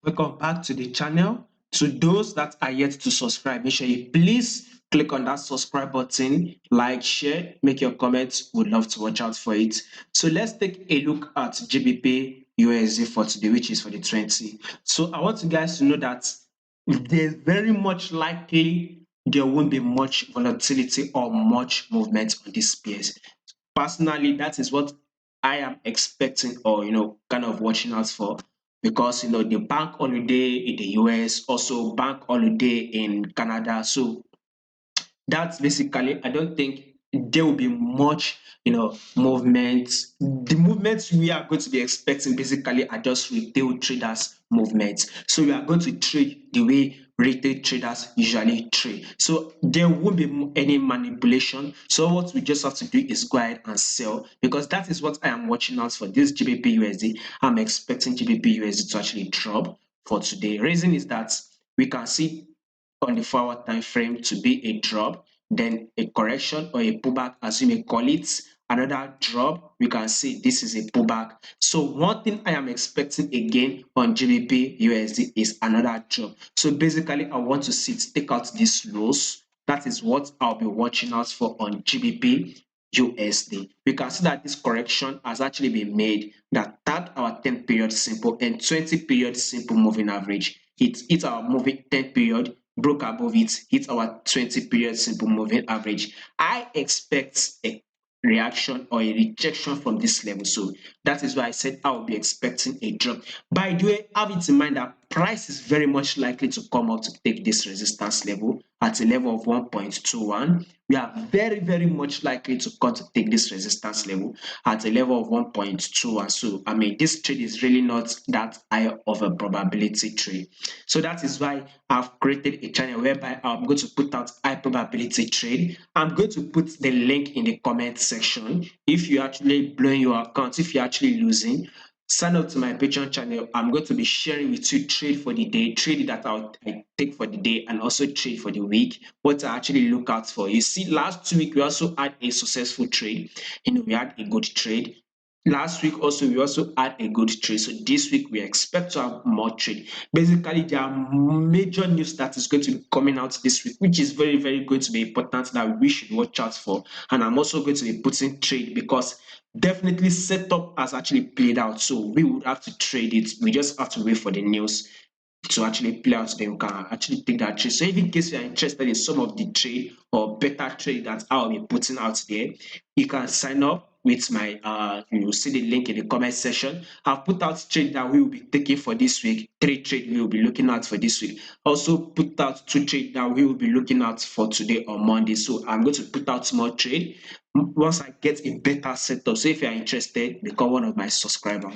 Welcome back to the channel. To those that are yet to subscribe, make sure you please click on that subscribe button, like, share, make your comments. Would love to watch out for it. So let's take a look at GBP USD for today, which is for the 20. So I want you guys to know that there's very much likely there won't be much volatility or much movement on this space. Personally, that is what I am expecting, or kind of watching out for, because the bank holiday in the US, also bank holiday in Canada. So that's basically, I don't think there will be much movement. The movements we are going to be expecting basically are just retail traders movements. So we are going to trade the way retail traders usually trade. So there won't be any manipulation. So what we just have to do is go ahead and sell, because that is what I am watching out for. This GBP USD, I'm expecting GBP USD to actually drop for today. Reason is that we can see on the 4-hour time frame to be a drop, then a correction or a pullback, as you may call it, another drop. We can see this is a pullback. So one thing I am expecting again on GBP USD is another drop. So basically, I want to see it take out these lows. That is what I'll be watching out for on GBP USD. We can see that this correction has actually been made, that tagged our 10 period simple and 20 period simple moving average. It's our moving 10 period, broke above it, hit our 20 period simple moving average. I expect a reaction or a rejection from this level. So that is why I said I will be expecting a drop. By the way, have it in mind that price is very much likely to come out to take this resistance level at a level of 1.21. We are very, very much likely to come to take this resistance level at a level of 1.21. So I mean, this trade is really not that high of a probability trade. So that is why I've created a channel whereby I'm going to put out high probability trade. I'm going to put the link in the comment section. If you're actually blowing your account, if you're actually losing, sign up to my Patreon channel. I'm going to be sharing with you trade for the day, trade that I take for the day, and also trade for the week, what I actually look out for. You see, last week we also had a successful trade. We had a good trade. Last week also, we also had a good trade. So this week, we expect to have more trade. Basically, there are major news that is going to be coming out this week, which is very, very going to be important, that we should watch out for. And I'm also going to be putting trade, because definitely setup has actually played out. So we would have to trade it. We just have to wait for the news to actually play out, then you can actually take that trade. So if in case you are interested in some of the trade or better trade that I'll be putting out there, you can sign up with my you will see the link in the comment section. I've put out trade that we will be taking for this week, 3 trade we will be looking at for this week. Also put out 2 trade that we will be looking at for today on Monday. So I'm going to put out more trade once I get a better setup. So if you are interested, become one of my subscribers.